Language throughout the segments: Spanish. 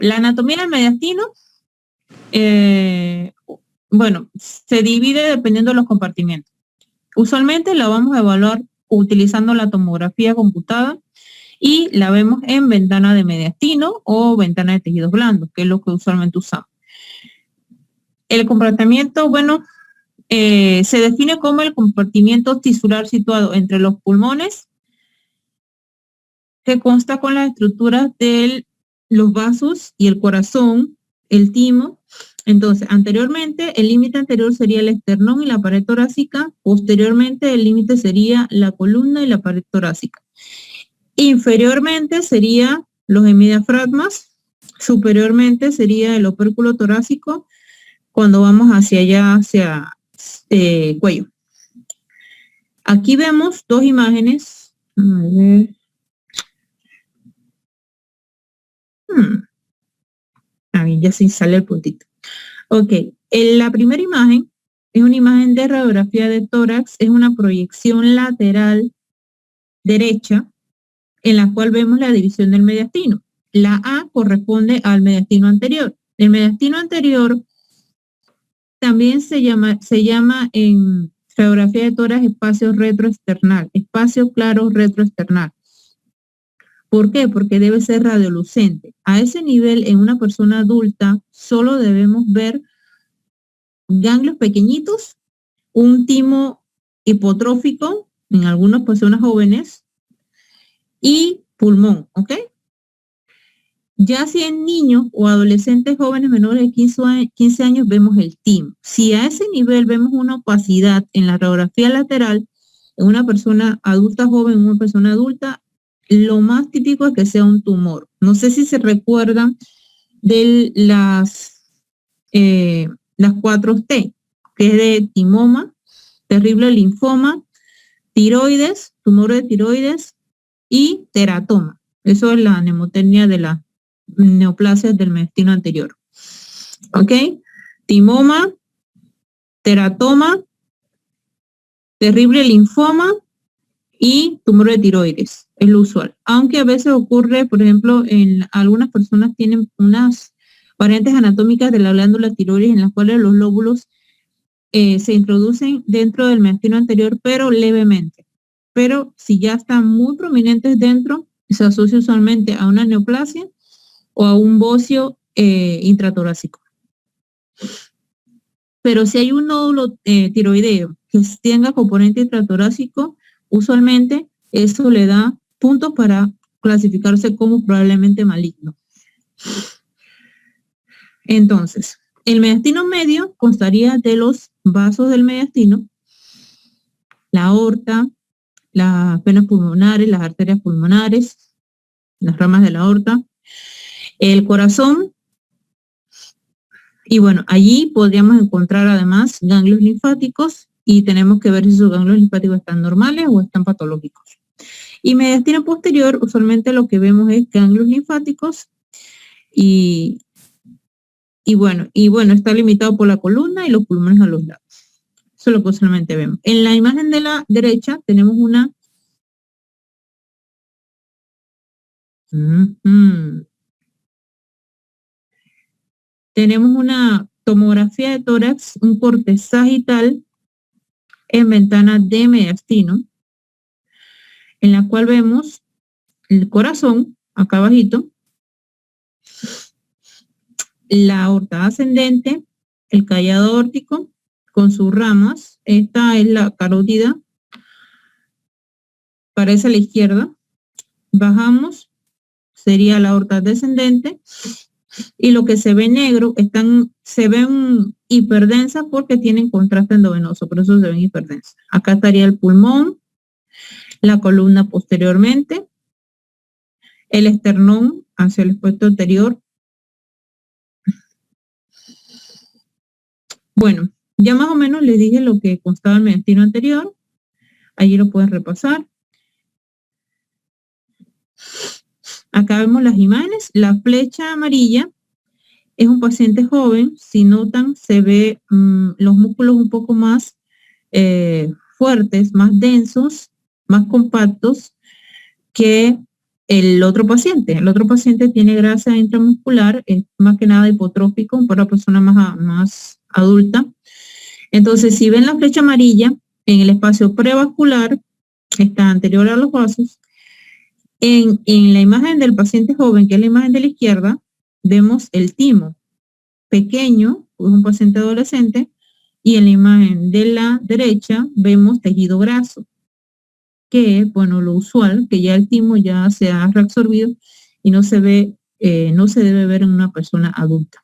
La anatomía del mediastino, bueno, se divide dependiendo de los compartimientos. Usualmente la vamos a evaluar utilizando la tomografía computada y la vemos en ventana de mediastino o ventana de tejidos blandos, que es lo que usualmente usamos. El compartimiento, bueno, se define como el compartimiento tisular situado entre los pulmones, que consta con las estructuras de los vasos y el corazón, el timo. Entonces, anteriormente, el límite anterior sería el esternón y la pared torácica. Posteriormente, el límite sería la columna y la pared torácica. Inferiormente sería los hemidiafragmas. Superiormente sería el opérculo torácico cuando vamos hacia allá, hacia cuello. Aquí vemos dos imágenes. A ver. Ya sí sale el puntito. Ok, la primera imagen es una imagen de radiografía de tórax, es una proyección lateral derecha en la cual vemos la división del mediastino. La A corresponde al mediastino anterior. El mediastino anterior también se llama en radiografía de tórax espacio retroesternal, espacio claro retroesternal. ¿Por qué? Porque debe ser radiolucente. A ese nivel, en una persona adulta, solo debemos ver ganglios pequeñitos, un timo hipotrófico en algunas personas jóvenes y pulmón, ¿ok? Ya si en niños o adolescentes jóvenes menores de 15 años vemos el timo. Si a ese nivel vemos una opacidad en la radiografía lateral, en una persona adulta joven, en una persona adulta, lo más típico es que sea un tumor. No sé si se recuerdan de las 4T, que es de timoma, terrible linfoma, tiroides, tumor de tiroides y teratoma. Eso es la mnemotecnia de las neoplasias del mediastino anterior. ¿Ok? Timoma, teratoma, terrible linfoma y tumor de tiroides. Es lo usual. Aunque a veces ocurre, por ejemplo, en algunas personas tienen unas variantes anatómicas de la glándula tiroides en las cuales los lóbulos se introducen dentro del mediastino anterior, pero levemente. Pero si ya están muy prominentes dentro, se asocia usualmente a una neoplasia o a un bocio intratorácico. Pero si hay un nódulo tiroideo que tenga componente intratorácico, usualmente eso le da puntos para clasificarse como probablemente maligno. Entonces, el mediastino medio constaría de los vasos del mediastino, la aorta, las venas pulmonares, las arterias pulmonares, las ramas de la aorta, el corazón, y bueno, allí podríamos encontrar además ganglios linfáticos y tenemos que ver si esos ganglios linfáticos están normales o están patológicos. Y mediastino posterior, usualmente lo que vemos es ganglios linfáticos y bueno, está limitado por la columna y los pulmones a los lados. Eso es lo que usualmente vemos. En la imagen de la derecha tenemos una tenemos una tomografía de tórax, un corte sagital en ventana de mediastino, en la cual vemos el corazón, acá abajito, la aorta ascendente, el callado aórtico con sus ramas. Esta es la carótida, parece a la izquierda. Bajamos, sería la aorta descendente, y lo que se ve negro se ven hiperdensas porque tienen contraste endovenoso, por eso se ven hiperdensas. Acá estaría el pulmón, la columna posteriormente, el esternón hacia el expuesto anterior. Bueno, ya más o menos les dije lo que constaba el mediastino anterior. Allí lo pueden repasar. Acá vemos las imágenes. La flecha amarilla es un paciente joven. Si notan, se ve los músculos un poco más fuertes, más densos, más compactos que el otro paciente tiene grasa intramuscular, es más que nada hipotrófico para la persona más adulta. Entonces, si ven la flecha amarilla, en el espacio prevascular, está anterior a los vasos. En la imagen del paciente joven, que es la imagen de la izquierda, vemos el timo pequeño, es un paciente adolescente, y en la imagen de la derecha vemos tejido graso, que es, bueno, lo usual, que ya el timo ya se ha reabsorbido y no se ve, no se debe ver en una persona adulta.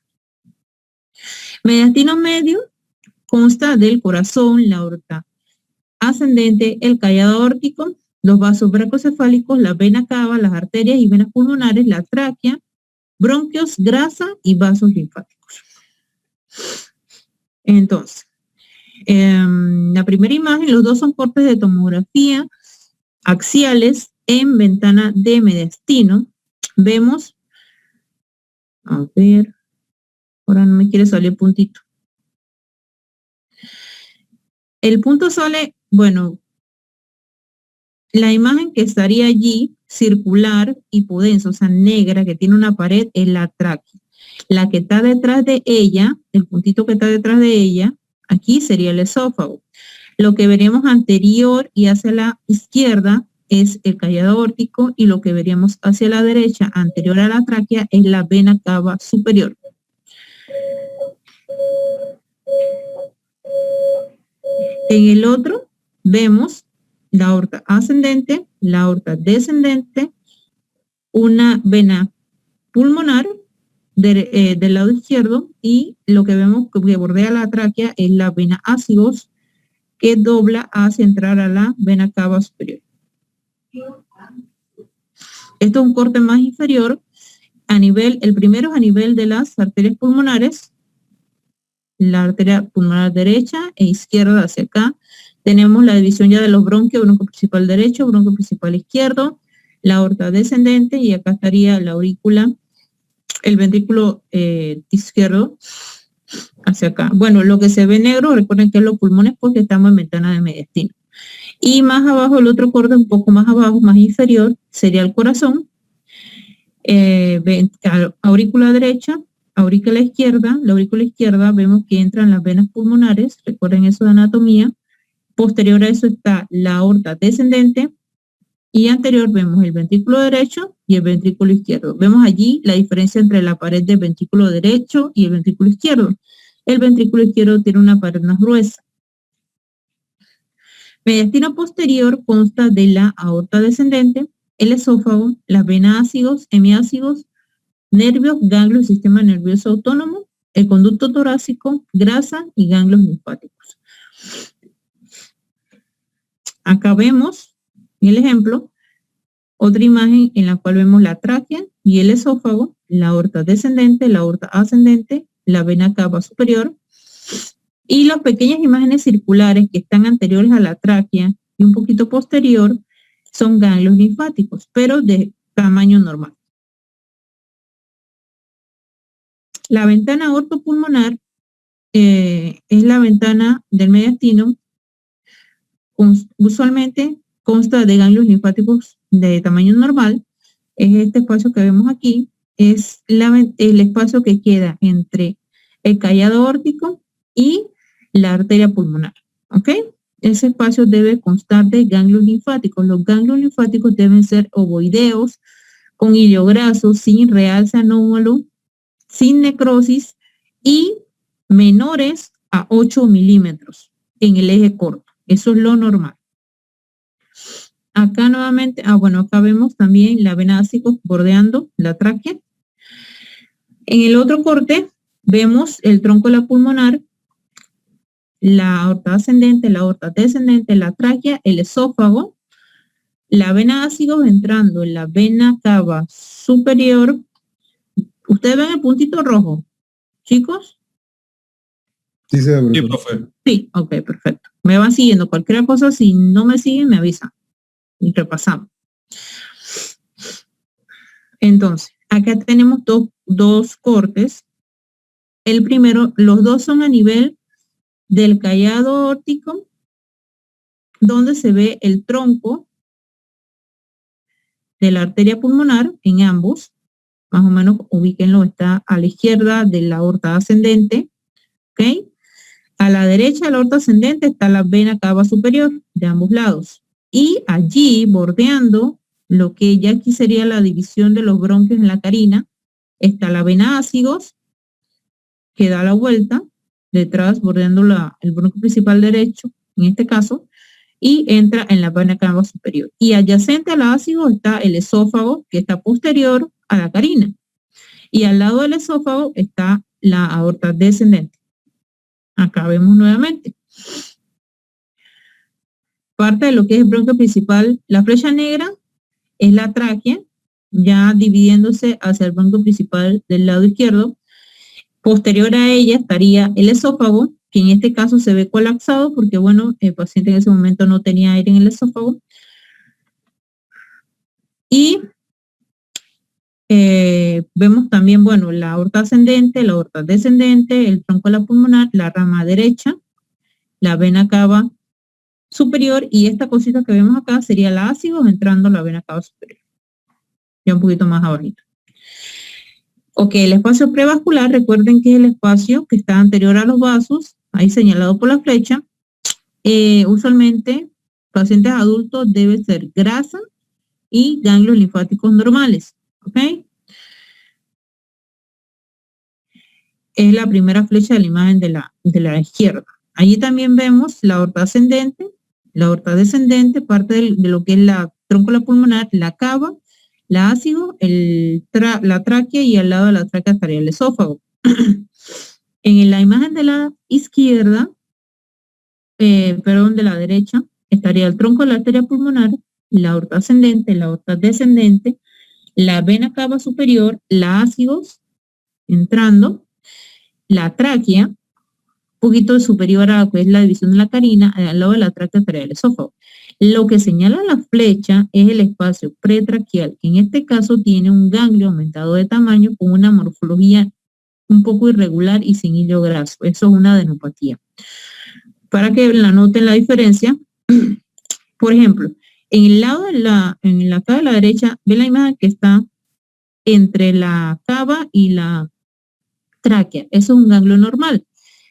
Mediastino medio consta del corazón, la aorta ascendente, el callado aórtico, los vasos bracocefálicos, la vena cava, las arterias y venas pulmonares, la tráquea, bronquios, grasa y vasos linfáticos. Entonces, la primera imagen, los dos son cortes de tomografía axiales en ventana de mediastino. Vemos, a ver, ahora no me quiere salir el puntito. El punto sale, bueno, la imagen que estaría allí, circular, hipodensa, o sea, negra, que tiene una pared, es la tráquea. La que está detrás de ella, el puntito que está detrás de ella, aquí sería el esófago. Lo que veríamos anterior y hacia la izquierda es el callado aórtico y lo que veríamos hacia la derecha, anterior a la tráquea, es la vena cava superior. En el otro vemos la aorta ascendente, la aorta descendente, una vena pulmonar del lado izquierdo y lo que vemos que bordea la tráquea es la vena ácidos que dobla hacia entrar a la vena cava superior. Esto es un corte más inferior a nivel, el primero es a nivel de las arterias pulmonares, la arteria pulmonar derecha e izquierda hacia acá. Tenemos la división ya de los bronquios, bronquio principal derecho, bronquio principal izquierdo, la aorta descendente y acá estaría la aurícula, el ventrículo izquierdo hacia acá. Bueno, lo que se ve negro, recuerden que es los pulmones porque estamos en ventana de mediastino. Y más abajo, el otro corte, un poco más abajo, más inferior, sería el corazón, aurícula derecha, aurícula izquierda. La aurícula izquierda vemos que entran las venas pulmonares, recuerden eso de anatomía. Posterior a eso está la aorta descendente y anterior vemos el ventrículo derecho y el ventrículo izquierdo. Vemos allí la diferencia entre la pared del ventrículo derecho y el ventrículo izquierdo. El ventrículo izquierdo tiene una pared más gruesa. Mediastino posterior consta de la aorta descendente, el esófago, las venas ácidos, hemiácidos, nervios, ganglios, sistema nervioso autónomo, el conducto torácico, grasa y ganglios linfáticos. Acá vemos en el ejemplo otra imagen en la cual vemos la tráquea y el esófago, la aorta descendente, la aorta ascendente, la vena cava superior y las pequeñas imágenes circulares que están anteriores a la tráquea y un poquito posterior son ganglios linfáticos, pero de tamaño normal. La ventana ortopulmonar es la ventana del mediastino. Usualmente consta de ganglios linfáticos de tamaño normal. Es este espacio que vemos aquí. Es el espacio que queda entre el callado aórtico y la arteria pulmonar. ¿Ok? Ese espacio debe constar de ganglios linfáticos. Los ganglios linfáticos deben ser ovoideos, con hilo graso, sin realce anómalo, sin necrosis y menores a 8 milímetros en el eje corto. Eso es lo normal. Acá nuevamente, bueno, acá vemos también la vena ácido bordeando la tráquea. En el otro corte vemos el tronco de la pulmonar, la aorta ascendente, la aorta descendente, la tráquea, el esófago, la vena ácido entrando en la vena cava superior. ¿Ustedes ven el puntito rojo, chicos? Sí, profe. Sí, ok, perfecto. Me van siguiendo. Cualquier cosa, si no me siguen, me avisan. Y repasamos. Entonces, acá tenemos dos cortes. El primero, los dos son a nivel del callado aórtico, donde se ve el tronco de la arteria pulmonar en ambos, más o menos ubíquenlo, está a la izquierda de la aorta ascendente, ¿ok? A la derecha de la aorta ascendente está la vena cava superior de ambos lados. Y allí, bordeando lo que ya aquí sería la división de los bronquios en la carina, está la vena ácigos, que da la vuelta, detrás, bordeando el bronquio principal derecho, en este caso, y entra en la vena cava superior. Y adyacente al ácido está el esófago, que está posterior a la carina. Y al lado del esófago está la aorta descendente. Acá vemos nuevamente. Parte de lo que es el bronquio principal, la flecha negra es la tráquea, ya dividiéndose hacia el bronquio principal del lado izquierdo. Posterior a ella estaría el esófago, que en este caso se ve colapsado porque, bueno, el paciente en ese momento no tenía aire en el esófago. Y vemos también, bueno, la aorta ascendente, la aorta descendente, el tronco de la pulmonar, la rama derecha, la vena cava superior, y esta cosita que vemos acá sería la ácido entrando a la vena cava superior. Ya un poquito más abajito. Ok, el espacio prevascular, recuerden que es el espacio que está anterior a los vasos, ahí señalado por la flecha. Usualmente, pacientes adultos debe ser grasa y ganglios linfáticos normales, ¿ok? Es la primera flecha de la imagen de la izquierda. Allí también vemos la aorta ascendente, la aorta descendente, parte de lo que es la tróncula pulmonar, la cava, la ácido, la tráquea, y al lado de la tráquea estaría el esófago. En la imagen de la izquierda, de la derecha, estaría el tronco de la arteria pulmonar, la aorta ascendente, la aorta descendente, la vena cava superior, la ácidos entrando, la tráquea, un poquito superior a lo que es la división de la carina, al lado de la tráquea estaría el esófago. Lo que señala la flecha es el espacio pretraqueal, que en este caso tiene un ganglio aumentado de tamaño con una morfología un poco irregular y sin hilo graso. Eso es una adenopatía. Para que la noten la diferencia, por ejemplo, en el lado de en la cava de la derecha, ve la imagen que está entre la cava y la tráquea. Eso es un ganglio normal.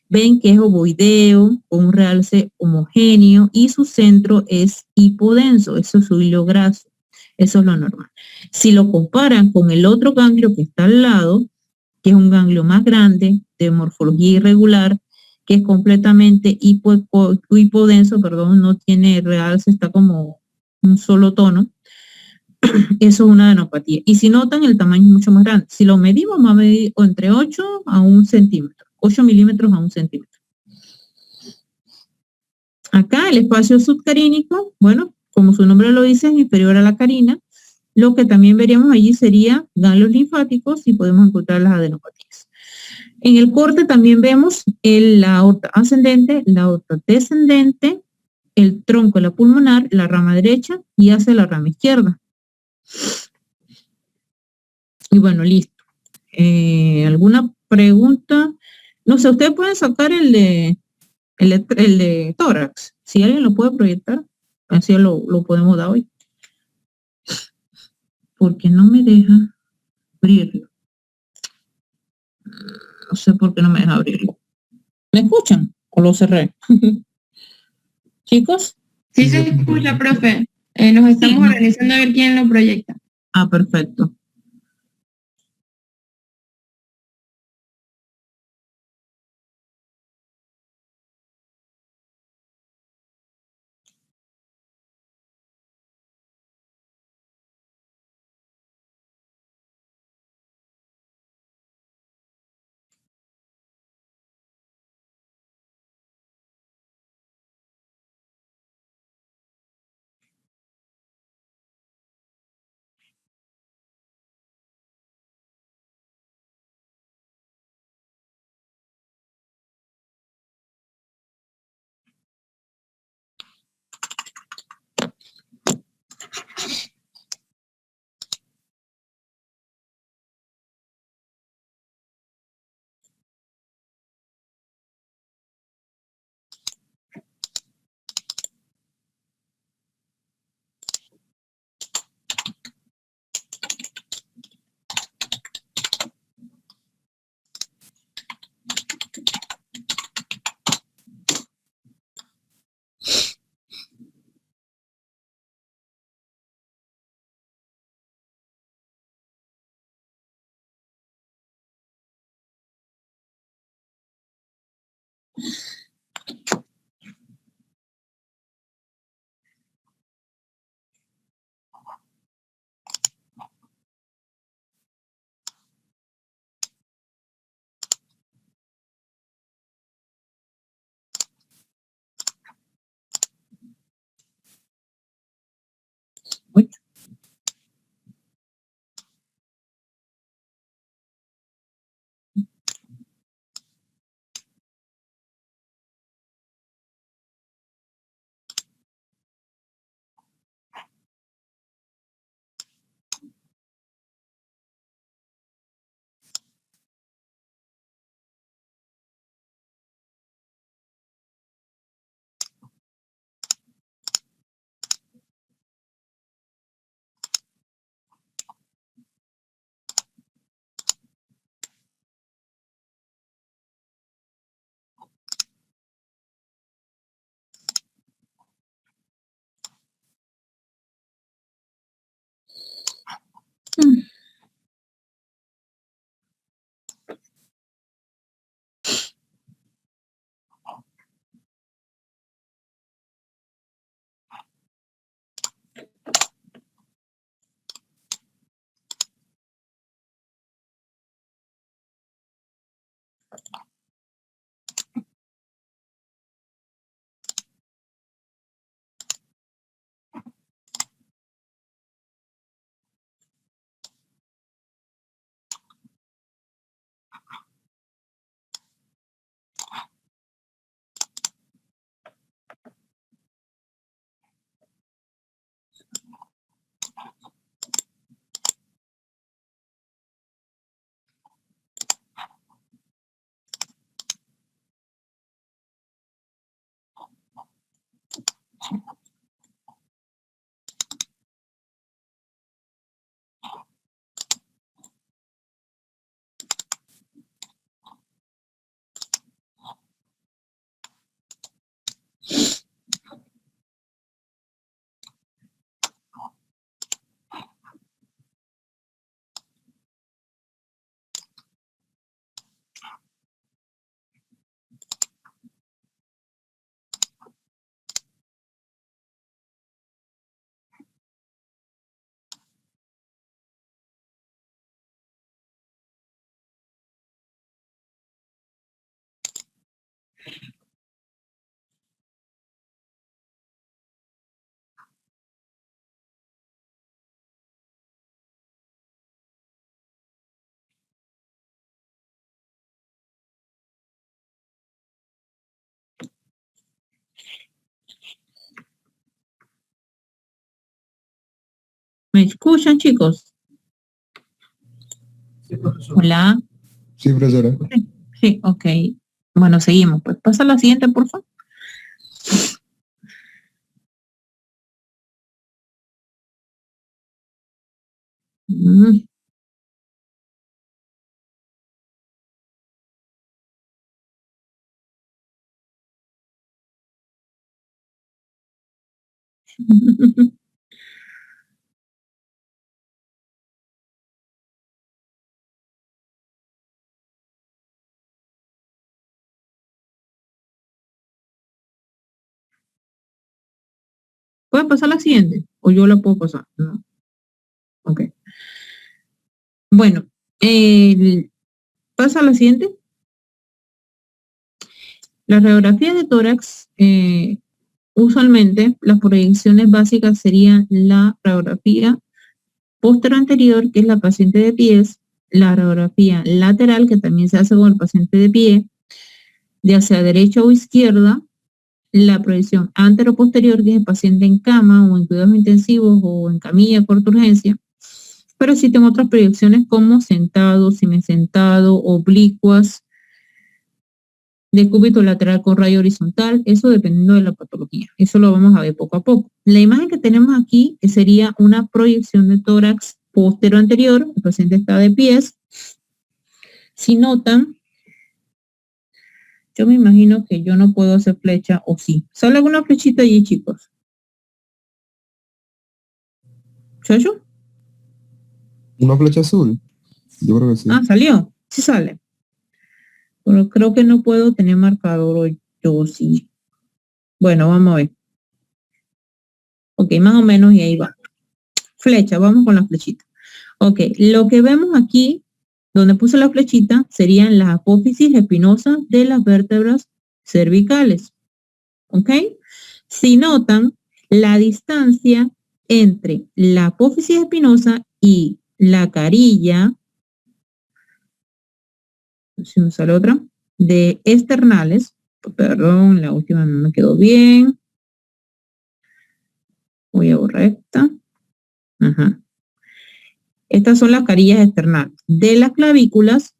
Ven que es ovoideo, con un realce homogéneo, y su centro es hipodenso, eso es su hilo graso. Eso es lo normal. Si lo comparan con el otro ganglio que está al lado, que es un ganglio más grande, de morfología irregular, que es completamente hipodenso, perdón, no tiene realce, está como un solo tono. Eso es una adenopatía. Y si notan, el tamaño es mucho más grande. Si lo medimos, va a medir entre 8 a 1 centímetro, 8 milímetros a 1 centímetro. Acá el espacio subcarínico, bueno, como su nombre lo dice, es inferior a la carina. Lo que también veríamos allí sería ganglios linfáticos y podemos encontrar las adenopatías. En el corte también vemos la aorta ascendente, la aorta descendente, el tronco de la pulmonar, la rama derecha y hacia la rama izquierda. Y bueno, listo. ¿Alguna pregunta? No sé, ustedes pueden sacar el de tórax. Si alguien lo puede proyectar, así lo podemos dar hoy. Porque no me deja abrirlo. No sé por qué no me deja abrirlo. ¿Me escuchan? ¿O lo cerré? ¿Chicos? Sí se escucha, profe. Nos estamos organizando a ver quién lo proyecta. Ah, perfecto. Uy. ¿Me escuchan, chicos? Hola. Sí, profesora. Sí, ok. Bueno, seguimos. Pues pasa a la siguiente, por favor. Mm. ¿Puede pasar la siguiente? ¿O yo la puedo pasar? No. Ok. Bueno, pasa a la siguiente. La radiografía de tórax, usualmente las proyecciones básicas serían la radiografía póstero anterior, que es la paciente de pies, la radiografía lateral, que también se hace con el paciente de pie, de hacia derecha o izquierda, la proyección antero-posterior, que es el paciente en cama o en cuidados intensivos o en camilla por urgencia, pero existen otras proyecciones como sentado, semisentado, oblicuas, de cúbito lateral con rayo horizontal, eso dependiendo de la patología. Eso lo vamos a ver poco a poco. La imagen que tenemos aquí sería una proyección de tórax póstero anterior, el paciente está de pies. Si notan, yo me imagino que yo no puedo hacer flecha, o sí. ¿Sale alguna flechita allí, chicos? ¿Chacho? ¿Una flecha azul? Yo creo que sí. Ah, salió. Sí sale. Pero creo que no puedo tener marcador hoy. Yo sí. Bueno, vamos a ver. Ok, más o menos y ahí va. Flecha, vamos con la flechita. Ok, lo que vemos aquí, donde puse la flechita, serían las apófisis espinosas de las vértebras cervicales. Ok, si notan, la distancia entre la apófisis espinosa y la carilla, si me sale otra, de esternales, perdón, la última no me quedó bien. Voy a borrar esta. Ajá. Estas son las carillas externales. De las clavículas,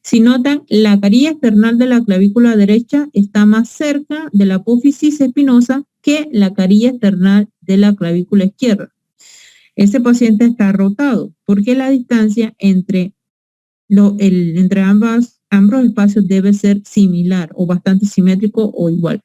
si notan, la carilla external de la clavícula derecha está más cerca de la apófisis espinosa que la carilla external de la clavícula izquierda. Este paciente está rotado porque la distancia entre ambos espacios debe ser similar o bastante simétrico o igual.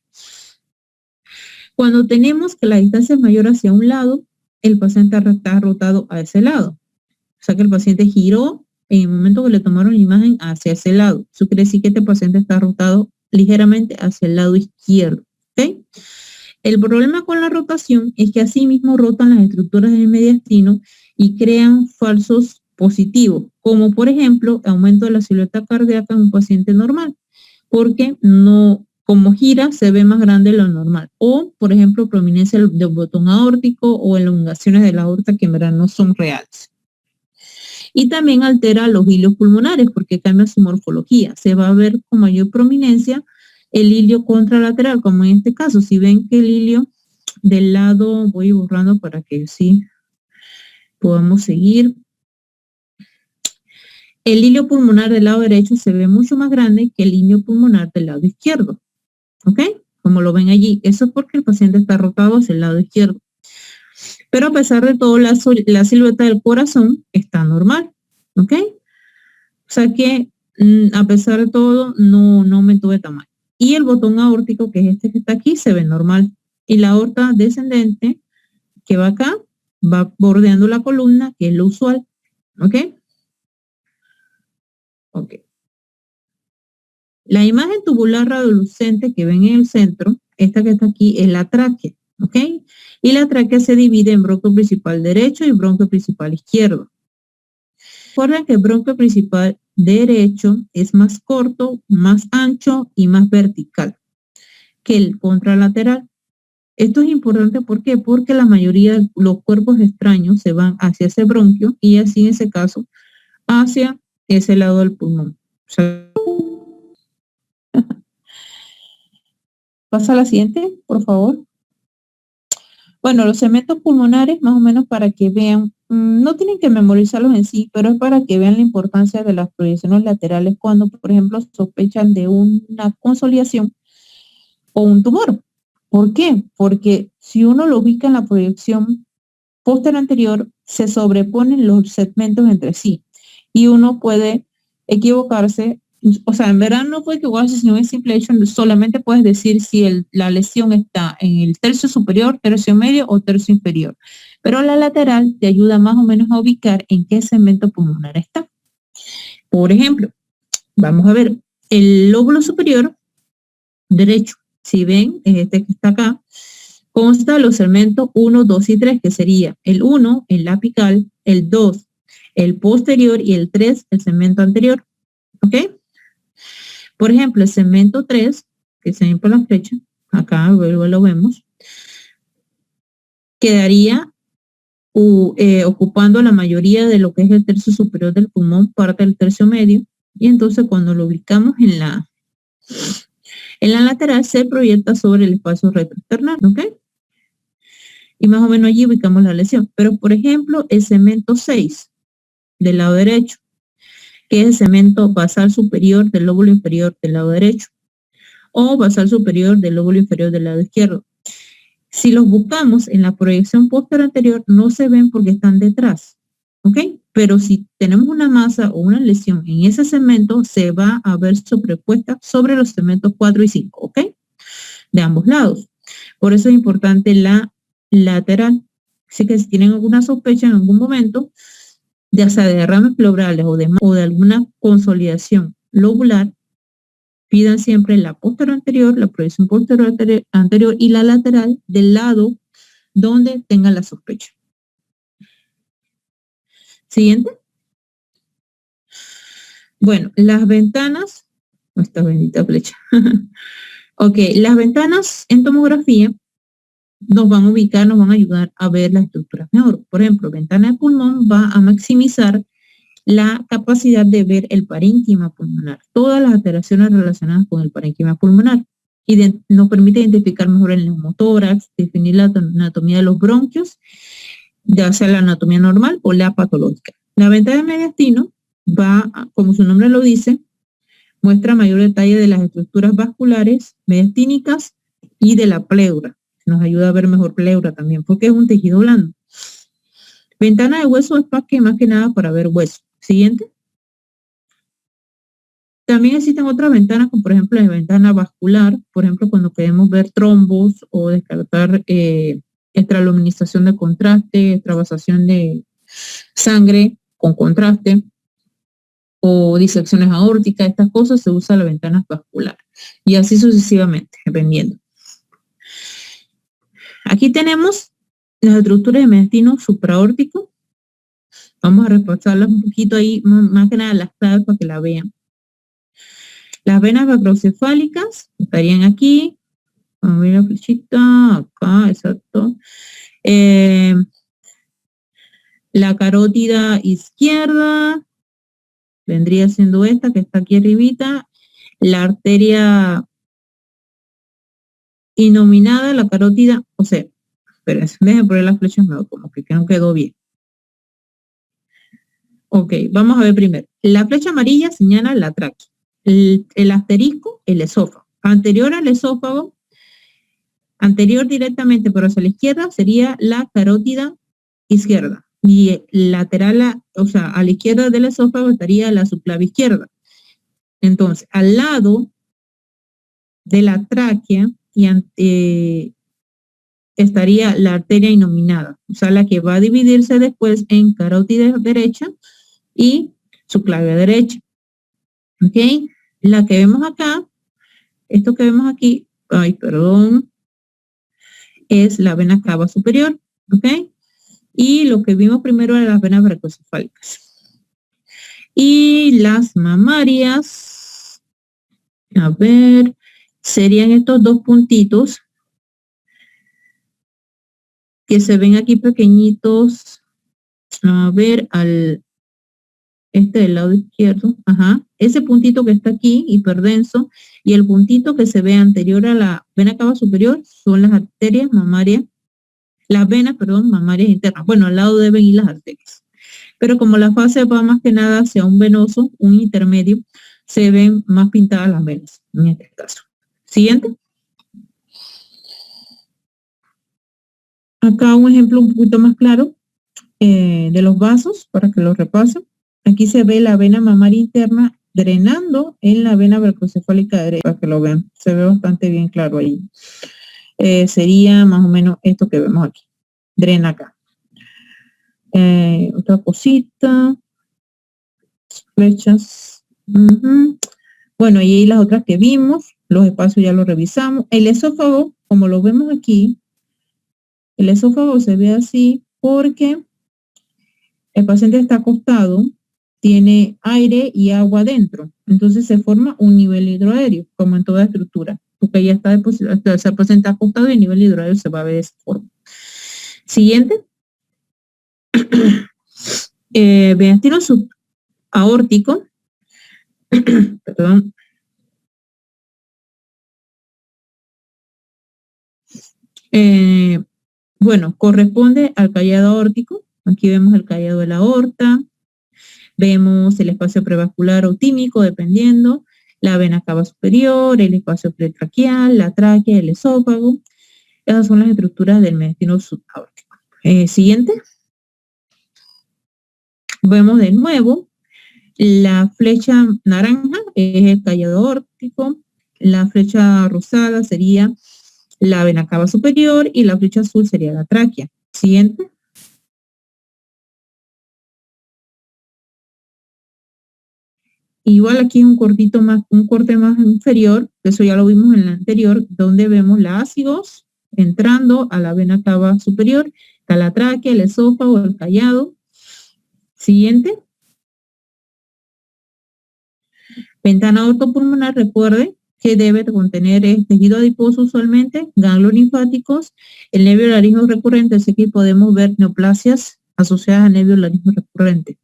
Cuando tenemos que la distancia es mayor hacia un lado, el paciente está rotado a ese lado. O sea que el paciente giró en el momento que le tomaron la imagen hacia ese lado. Eso quiere decir que este paciente está rotado ligeramente hacia el lado izquierdo. ¿Okay? El problema con la rotación es que así mismo rotan las estructuras del mediastino y crean falsos positivos, como por ejemplo, aumento de la silueta cardíaca en un paciente normal, porque no, como gira, se ve más grande de lo normal. O, por ejemplo, prominencia del botón aórtico o elongaciones de la aorta que en verdad no son reales. Y también altera los hilios pulmonares porque cambia su morfología. Se va a ver con mayor prominencia el hilio contralateral, como en este caso. Si ven que el hilio del lado, voy borrando para que sí podamos seguir. El hilio pulmonar del lado derecho se ve mucho más grande que el hilio pulmonar del lado izquierdo. ¿Ok? Como lo ven allí. Eso es porque el paciente está rotado hacia el lado izquierdo. Pero a pesar de todo, la silueta del corazón está normal. ¿Ok? O sea que a pesar de todo, no aumentó de tamaño. Y el botón aórtico, que es este que está aquí, se ve normal. Y la aorta descendente, que va acá, va bordeando la columna, que es lo usual. ¿Ok? Ok. La imagen tubular radiolucente que ven en el centro, esta que está aquí, es la tráquea. ¿Ok? Y la tráquea se divide en bronquio principal derecho y bronquio principal izquierdo. Recuerden que el bronquio principal derecho es más corto, más ancho y más vertical que el contralateral. Esto es importante, ¿por qué? Porque la mayoría de los cuerpos extraños se van hacia ese bronquio y así en ese caso hacia ese lado del pulmón. O sea, pasa a la siguiente, por favor. Bueno, los segmentos pulmonares, más o menos para que vean, no tienen que memorizarlos en sí, pero es para que vean la importancia de las proyecciones laterales cuando, por ejemplo, sospechan de una consolidación o un tumor. ¿Por qué? Porque si uno lo ubica en la proyección posterior anterior, se sobreponen los segmentos entre sí y uno puede equivocarse. O sea, en verdad no puede equivocarse, sino es simple hecho, solamente puedes decir si la lesión está en el tercio superior, tercio medio o tercio inferior. Pero la lateral te ayuda más o menos a ubicar en qué segmento pulmonar está. Por ejemplo, vamos a ver el lóbulo superior derecho. Si ven, es este que está acá, consta los segmentos 1, 2 y 3, que sería el 1, el apical, el 2, el posterior y el 3, el segmento anterior. ¿Ok? Por ejemplo, el segmento 3, que se ven por la flecha, acá luego lo vemos, quedaría ocupando la mayoría de lo que es el tercio superior del pulmón, parte del tercio medio, y entonces cuando lo ubicamos en la lateral se proyecta sobre el espacio retroesternal, ¿ok? Y más o menos allí ubicamos la lesión. Pero, por ejemplo, el segmento 6 del lado derecho, que es el segmento basal superior del lóbulo inferior del lado derecho, o basal superior del lóbulo inferior del lado izquierdo. Si los buscamos en la proyección posterior anterior, no se ven porque están detrás, ¿ok? Pero si tenemos una masa o una lesión en ese segmento, se va a ver sobrepuesta sobre los segmentos 4 y 5, ¿ok? De ambos lados. Por eso es importante la lateral. Así que si tienen alguna sospecha en algún momento, ya sea de derrames pleurales o de alguna consolidación lobular, Pidan siempre la posterior anterior, la proyección posterior anterior y la lateral del lado donde tenga la sospecha. Siguiente. Bueno, las ventanas, esta bendita flecha. Ok, las ventanas en tomografía nos van a ubicar, nos van a ayudar a ver las estructuras mejor. Por ejemplo, ventana de pulmón va a maximizar la capacidad de ver el parénquima pulmonar, todas las alteraciones relacionadas con el parénquima pulmonar, y nos permite identificar mejor el neumotórax, definir la anatomía de los bronquios, ya sea la anatomía normal o la patológica. La ventana de mediastino va, como su nombre lo dice, muestra mayor detalle de las estructuras vasculares, mediastínicas y de la pleura. Nos ayuda a ver mejor pleura también, porque es un tejido blando. Ventana de hueso es más que nada para ver hueso. Siguiente. También existen otras ventanas, como por ejemplo la ventana vascular, por ejemplo cuando queremos ver trombos o descartar extraluminización de contraste, extravasación de sangre con contraste o disecciones aórticas, estas cosas se usa la ventana vascular y así sucesivamente, dependiendo. Aquí tenemos las estructuras de mediastino supraórtico. Vamos a repasarlas un poquito ahí, más que nada las claves para que la vean. Las venas macrocefálicas estarían aquí. Vamos a ver la flechita, acá, exacto. La carótida izquierda vendría siendo esta que está aquí arribita. La arteria innominada, la carótida, o sea, pero déjenme poner las flechas nuevas, como que no quedó bien. Ok, vamos a ver primero. La flecha amarilla señala la tráquea. El asterisco, el esófago. Anterior al esófago, anterior directamente, pero hacia la izquierda, sería la carótida izquierda. Y lateral, o sea, a la izquierda del esófago estaría la subclave izquierda. Entonces, al lado de la tráquea estaría la arteria innominada, o sea, la que va a dividirse después en carótida derecha y subclave derecha. ¿Ok? La que vemos acá, esto que vemos aquí, ay, perdón, es la vena cava superior. ¿Ok? Y lo que vimos primero eran las venas brachiocefálicas. Y las mamarias, a ver, serían estos dos puntitos que se ven aquí pequeñitos, a ver, del lado izquierdo, ajá, ese puntito que está aquí, hiperdenso, y el puntito que se ve anterior a la vena cava superior son las arterias mamarias, las venas, perdón, mamarias internas. Bueno, al lado deben ir las arterias. Pero como la fase va más que nada hacia un venoso, un intermedio, se ven más pintadas las venas, en este caso. Siguiente. Acá un ejemplo un poquito más claro de los vasos, para que lo repasen. Aquí se ve la vena mamaria interna drenando en la vena brachocefálica derecha, para que lo vean. Se ve bastante bien claro ahí. Sería más o menos esto que vemos aquí. Drena acá. Otra cosita. Flechas. Bueno, y ahí las otras que vimos. Los espacios ya los revisamos. El esófago, como lo vemos aquí, el esófago se ve así porque el paciente está acostado, tiene aire y agua adentro. Entonces se forma un nivel hidroaéreo, como en toda estructura, porque ya está depositado, el paciente acostado y el nivel hidroaéreo se va a ver de esa forma. Siguiente. Mediastino subaórtico. Perdón. Bueno, corresponde al callado aórtico. Aquí vemos el callado de la aorta. Vemos el espacio prevascular o tímico, dependiendo, la vena cava superior, el espacio pretraqueal, la tráquea, el esófago. Esas son las estructuras del mediastino subaórtico. Siguiente. Vemos de nuevo la flecha naranja, es el callado aórtico. La flecha rosada sería la vena cava superior y la flecha azul sería la tráquea. Siguiente. Igual aquí es un corte más inferior, eso ya lo vimos en el anterior, donde vemos la ácidos entrando a la vena cava superior, está la tráquea, el esófago, el callado. Siguiente. Ventana ortopulmonar, recuerde que debe contener tejido adiposo usualmente, ganglios linfáticos, el nervio laríngeo recurrente, así que podemos ver neoplasias asociadas al nervio laríngeo recurrente.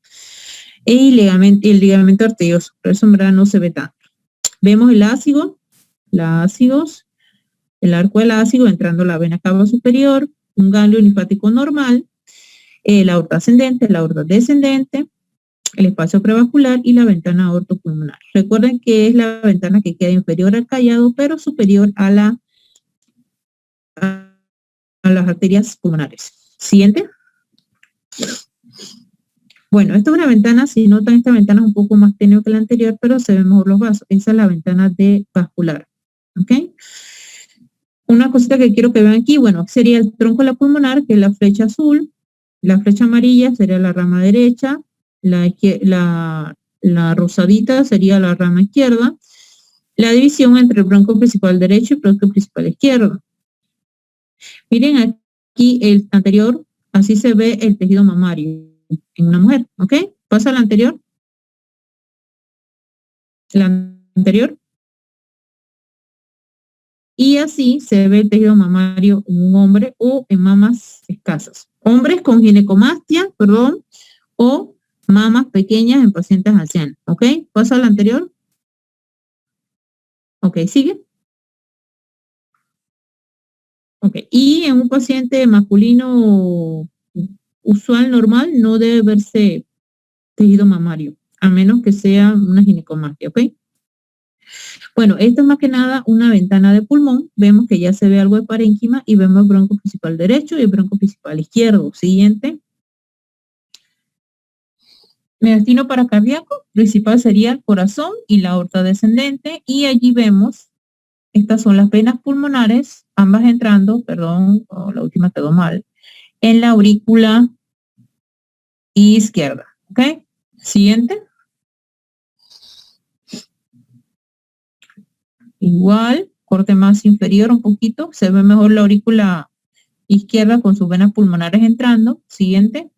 Y el ligamento arterioso, pero eso en verdad no se ve tanto. Vemos el ácido, el arco del ácido entrando a la vena cava superior, un ganglio linfático normal, la aorta ascendente, la aorta descendente, el espacio prevascular y la ventana ortopulmonar. Recuerden que es la ventana que queda inferior al callado, pero superior a las arterias pulmonares. Siguiente. Bueno, esta es una ventana, si notan, esta ventana es un poco más tenue que la anterior, pero se ven mejor los vasos. Esa es la ventana de vascular. ¿Ok? Una cosita que quiero que vean aquí, bueno, sería el tronco de la pulmonar, que es la flecha azul. La flecha amarilla sería la rama derecha. La rosadita sería la rama izquierda. La división entre el bronco principal derecho y el bronco principal izquierdo. Miren aquí el anterior, así se ve el tejido mamario en una mujer, ¿ok? Pasa al anterior. La anterior. Y así se ve el tejido mamario en un hombre o en mamas escasas. Hombres con ginecomastia, o mamas pequeñas en pacientes ancianos, ¿ok? Pasa al anterior. Ok, sigue. Ok, y en un paciente masculino usual, normal, no debe verse tejido mamario, a menos que sea una ginecomastia, ¿ok? Bueno, esto es más que nada una ventana de pulmón. Vemos que ya se ve algo de parénquima y vemos el bronco principal derecho y el bronco principal izquierdo. Siguiente. Mediastino paracardíaco, principal sería el corazón y la aorta descendente, y allí vemos, estas son las venas pulmonares, ambas entrando, la última quedó mal, en la aurícula izquierda, ¿ok? Siguiente. Igual, corte más inferior un poquito, se ve mejor la aurícula izquierda con sus venas pulmonares entrando. Siguiente.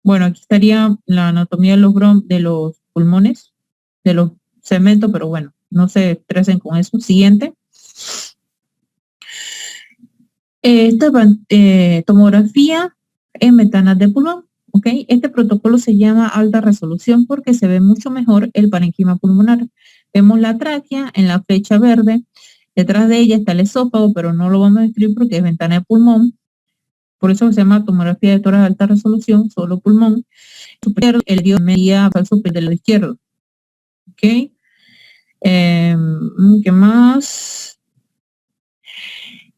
Bueno, aquí estaría la anatomía de los pulmones, de los segmentos, pero bueno, no se estresen con eso. Siguiente. Esta tomografía en ventanas de pulmón, ¿ok? Este protocolo se llama alta resolución porque se ve mucho mejor el parénquima pulmonar. Vemos la tráquea en la flecha verde, detrás de ella está el esófago, pero no lo vamos a escribir porque es ventana de pulmón. Por eso se llama tomografía de tórax de alta resolución, solo pulmón. Superior, el dio media al superior del lado izquierdo. ¿Ok? ¿Qué más?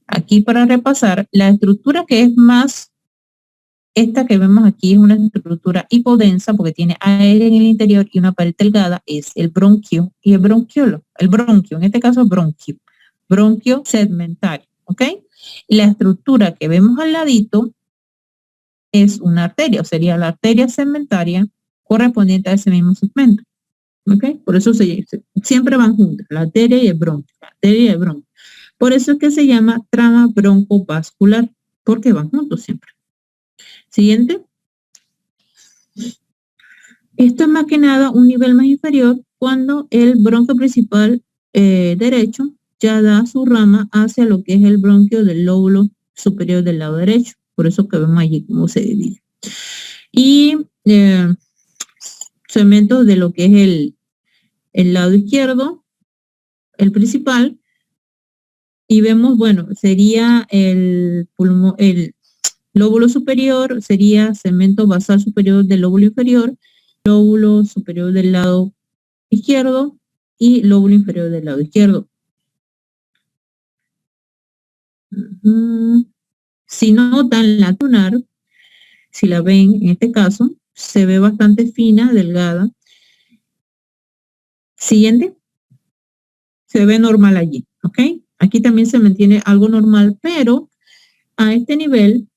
Aquí para repasar, la estructura que es más, esta que vemos aquí es una estructura hipodensa porque tiene aire en el interior y una pared delgada, es el bronquio y el bronquiolo. El bronquio, en este caso bronquio segmentario. ¿Ok? La estructura que vemos al ladito es una arteria, o sería la arteria segmentaria correspondiente a ese mismo segmento. ¿Ok? Por eso siempre van juntas, la arteria y el bronquio, la arteria y el bronquio. Por eso es que se llama trama broncovascular, porque van juntos siempre. Siguiente. Esto es más que nada un nivel más inferior cuando el bronquio principal derecho ya da su rama hacia lo que es el bronquio del lóbulo superior del lado derecho. Por eso que vemos allí cómo se divide. Y segmentos de lo que es el lado izquierdo, el principal, y vemos, bueno, sería el lóbulo superior, sería segmento basal superior del lóbulo inferior, lóbulo superior del lado izquierdo y lóbulo inferior del lado izquierdo. Si notan la lunar, si la ven en este caso, se ve bastante fina, delgada. Siguiente. Se ve normal allí, ¿ok? Aquí también se mantiene algo normal, pero a este nivel,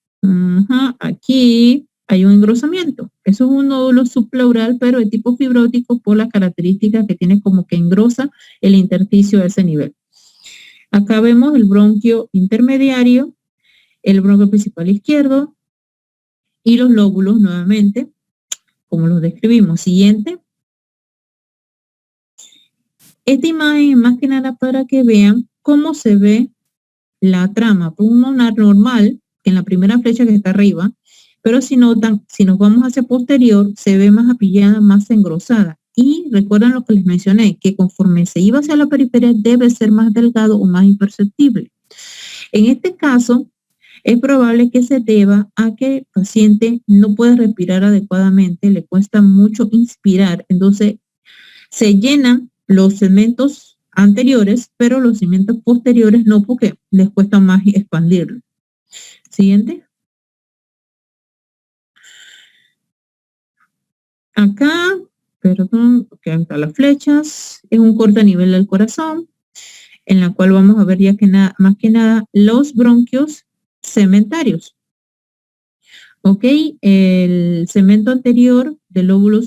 aquí hay un engrosamiento. Eso es un nódulo subpleural, pero de tipo fibrótico por las características que tiene, como que engrosa el intersticio a ese nivel. Acá vemos el bronquio intermediario, el bronquio principal izquierdo y los lóbulos nuevamente, como los describimos. Siguiente. Esta imagen es más que nada para que vean cómo se ve la trama pulmonar normal, en la primera flecha que está arriba, pero si notan, si nos vamos hacia posterior, se ve más apillada, más engrosada. Y recuerden lo que les mencioné, que conforme se iba hacia la periferia debe ser más delgado o más imperceptible. En este caso, es probable que se deba a que el paciente no puede respirar adecuadamente, le cuesta mucho inspirar, entonces se llenan los segmentos anteriores, pero los segmentos posteriores no, porque les cuesta más expandirlo. Siguiente. Acá, perdón, que están las flechas, es un corte a nivel del corazón, en la cual vamos a ver ya que nada, más que nada, los bronquios segmentarios. Ok, el segmento anterior del lóbulo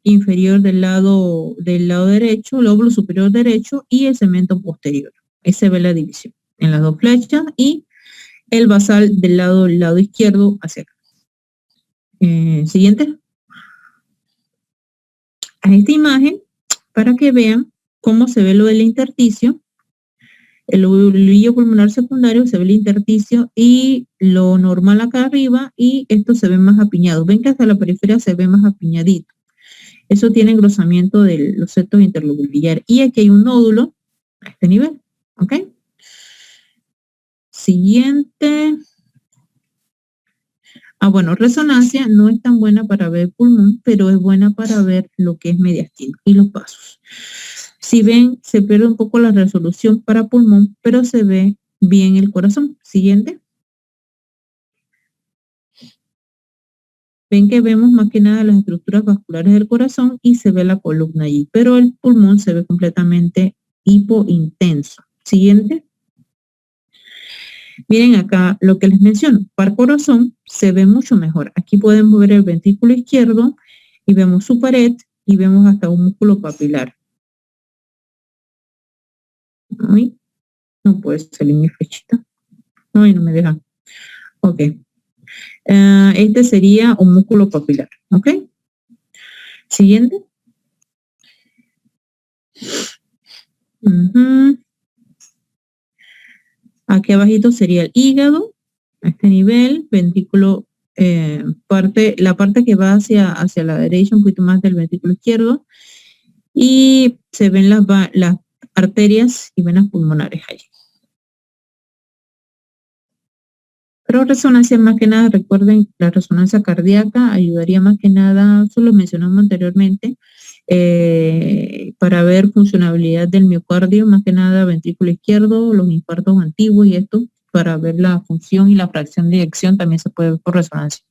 inferior del lado derecho, lóbulo superior derecho y el segmento posterior. Ahí se ve la división en las dos flechas y el basal del lado izquierdo hacia acá. Siguiente. A esta imagen, para que vean cómo se ve lo del intersticio, el lobulillo pulmonar secundario, se ve el intersticio y lo normal acá arriba, y esto se ve más apiñado. Ven que hasta la periferia se ve más apiñadito. Eso tiene engrosamiento de los septos interlobulillares. Y aquí hay un nódulo a este nivel. ¿Ok? Siguiente. Bueno, resonancia no es tan buena para ver pulmón, pero es buena para ver lo que es mediastino y los vasos. Si ven, se pierde un poco la resolución para pulmón, pero se ve bien el corazón. Siguiente. Ven que vemos más que nada las estructuras vasculares del corazón y se ve la columna allí, pero el pulmón se ve completamente hipointenso. Siguiente. Miren acá lo que les menciono. Para corazón se ve mucho mejor. Aquí podemos ver el ventrículo izquierdo y vemos su pared y vemos hasta un músculo papilar. Ay, no puede salir mi flechita. Ay, no me deja. Ok. Este sería un músculo papilar. ¿Ok? Siguiente. Aquí abajito sería el hígado, a este nivel, ventrículo, la parte que va hacia la derecha, un poquito más del ventrículo izquierdo, y se ven las arterias y venas pulmonares allí. Pero resonancia más que nada, recuerden, la resonancia cardíaca ayudaría más que nada, eso lo mencionamos anteriormente, para ver funcionabilidad del miocardio, más que nada ventrículo izquierdo, los infartos antiguos y esto, para ver la función y la fracción de eyección también se puede ver por resonancia.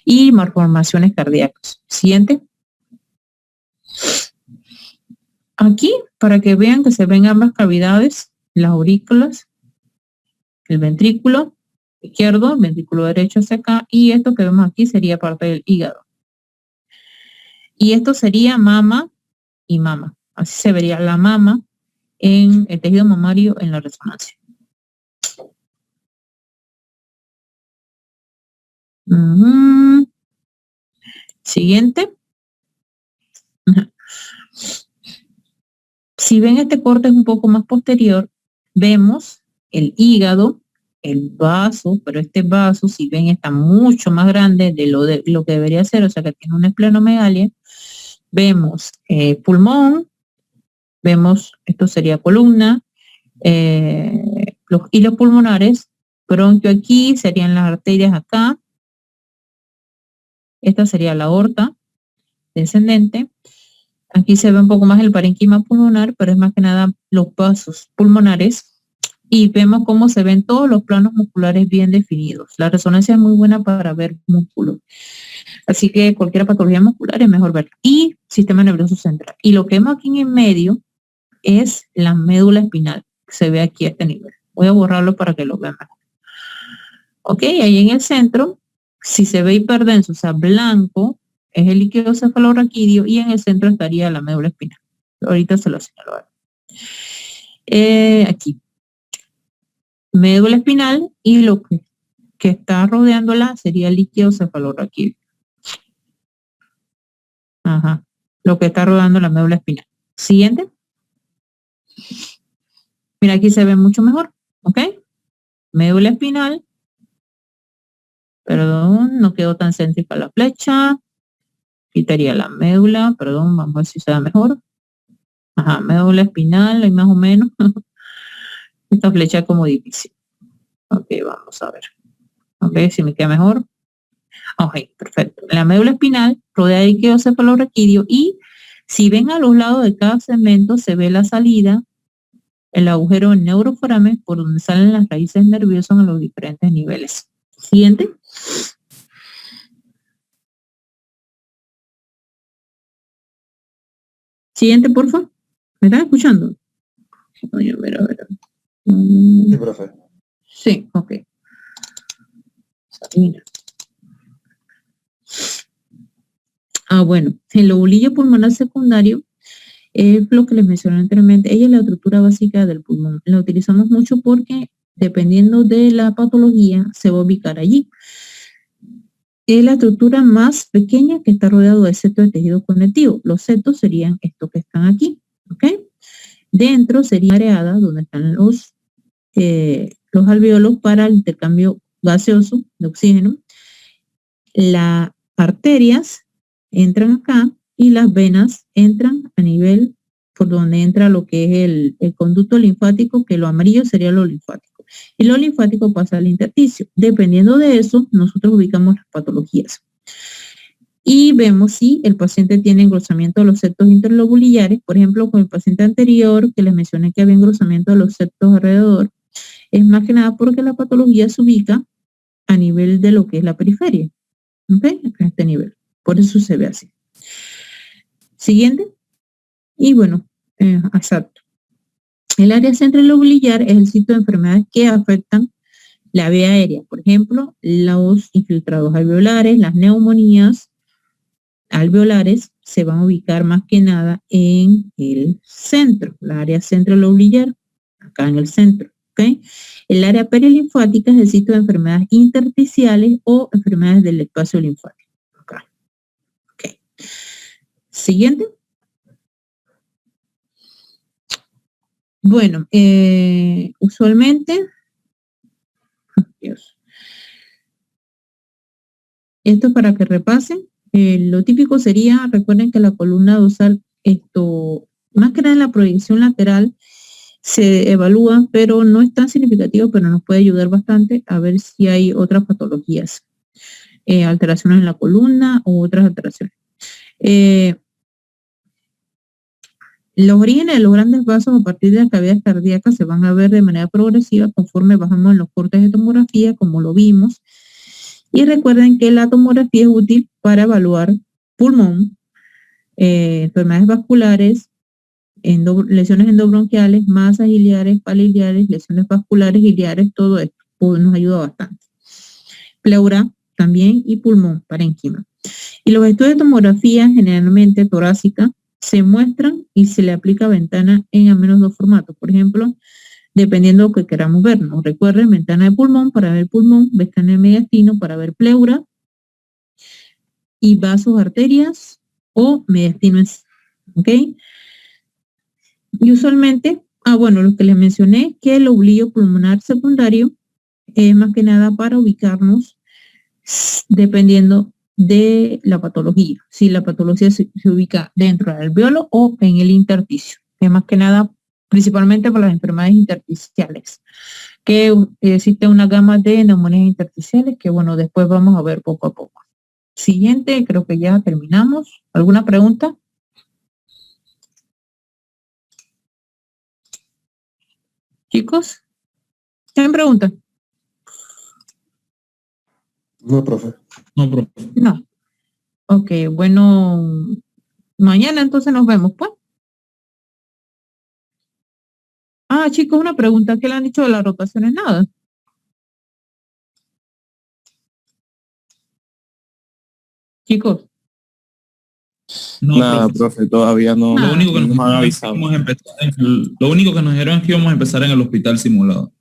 Y malformaciones cardíacas. Siguiente. Aquí, para que vean que se ven ambas cavidades, las aurículas, el ventrículo izquierdo, ventrículo derecho hacia acá, y esto que vemos aquí sería parte del hígado. Y esto sería mama y mama. Así se vería la mama en el tejido mamario en la resonancia. Siguiente. Si ven este corte es un poco más posterior, vemos el hígado, el vaso, pero este vaso, si ven, está mucho más grande de lo que debería ser, o sea que tiene una esplenomegalia. Vemos pulmón, vemos, esto sería columna, los hilos pulmonares, bronquio aquí, serían las arterias acá, esta sería la aorta descendente, aquí se ve un poco más el parénquima pulmonar, pero es más que nada los vasos pulmonares, y vemos cómo se ven todos los planos musculares bien definidos. La resonancia es muy buena para ver músculos. Así que cualquier patología muscular es mejor verla. Y sistema nervioso central. Y lo que vemos aquí en medio es la médula espinal. Se ve aquí a este nivel. Voy a borrarlo para que lo vean mejor. Ok, ahí en el centro Si se ve hiperdenso, o sea, blanco, es el líquido cefalorraquídeo y en el centro estaría la médula espinal. Ahorita se lo señalo. Aquí. Médula espinal y lo que está rodeándola sería el líquido cefalorraquídeo. Ajá. Lo que está rodeando la médula espinal. Siguiente. Mira, aquí se ve mucho mejor. ¿Ok? Médula espinal. Perdón, no quedó tan céntrica la flecha. Quitaría la médula. Perdón, vamos a ver si se da mejor. Ajá, médula espinal, ahí más o menos. Esta flecha es como difícil. Ok, vamos a ver. Ok, si me queda mejor. Ok, perfecto. La médula espinal rodea el líquido cefalorraquídeo y si ven a los lados de cada segmento se ve la salida, el agujero neuroforamen por donde salen las raíces nerviosas a los diferentes niveles. Siguiente. Siguiente, por favor. ¿Me están escuchando? Oye, a ver. Sí, profe. Sí, ok. Sabina. Bueno, el lobulillo pulmonar secundario es lo que les mencioné anteriormente. Ella es la estructura básica del pulmón. La utilizamos mucho porque dependiendo de la patología se va a ubicar allí. Es la estructura más pequeña que está rodeado de setos de tejido conectivo. Los setos serían estos que están aquí, ¿ok? Dentro sería areada donde están los alvéolos para el intercambio gaseoso de oxígeno. Las arterias entran acá y las venas entran a nivel por donde entra lo que es el conducto linfático, que lo amarillo sería lo linfático. Y lo linfático pasa al intersticio. Dependiendo de eso, nosotros ubicamos las patologías. Y vemos si el paciente tiene engrosamiento de los septos interlobulillares. Por ejemplo, con el paciente anterior, que les mencioné que había engrosamiento de los septos alrededor, es más que nada porque la patología se ubica a nivel de lo que es la periferia. ¿Ok? A este nivel. Por eso se ve así. Siguiente. Y bueno, exacto. El área centrolobulillar es el sitio de enfermedades que afectan la vía aérea. Por ejemplo, los infiltrados alveolares, las neumonías alveolares se van a ubicar más que nada en el centro, la área centrolobulillar, acá en el centro. ¿Okay? El área perilinfática es el sitio de enfermedades intersticiales o enfermedades del espacio linfático. Acá. Okay. Siguiente. Bueno, usualmente, Dios. Esto es para que repasen. Lo típico sería, recuerden que la columna dorsal, más que nada en la proyección lateral, se evalúa, pero no es tan significativo, pero nos puede ayudar bastante a ver si hay otras patologías, alteraciones en la columna u otras alteraciones. Los orígenes de los grandes vasos a partir de las cavidades cardíacas se van a ver de manera progresiva conforme bajamos en los cortes de tomografía, como lo vimos. Y recuerden que la tomografía es útil para evaluar pulmón, enfermedades vasculares, lesiones endobronquiales, masas iliares, paliliares, lesiones vasculares, iliares, todo esto nos ayuda bastante. Pleura también y pulmón, parénquima. Y los estudios de tomografía, generalmente torácica, se muestran y se le aplica ventana en al menos 2 formatos. Por ejemplo, dependiendo de lo que queramos ver. ¿No? Recuerden, ventana de pulmón para ver pulmón, ventana de mediastino para ver pleura y vasos, arterias o mediastino. ¿Ok? Y usualmente, bueno, lo que les mencioné, que el lobulillo pulmonar secundario es más que nada para ubicarnos dependiendo de la patología. Si la patología se ubica dentro del alvéolo o en el intersticio. Es más que nada, principalmente para las enfermedades intersticiales. Que existe una gama de neumonías intersticiales que, bueno, después vamos a ver poco a poco. Siguiente, creo que ya terminamos. ¿Alguna pregunta? Chicos, ¿tienen preguntas? No, profe. No, profe. No. Ok, bueno, mañana entonces nos vemos, pues. Chicos, una pregunta. ¿Qué le han dicho de las rotaciones? Nada. Chicos. No, nada, profe, todavía no. Lo único que nos han avisado. Lo único que nos dijeron es que íbamos a empezar en el hospital simulado.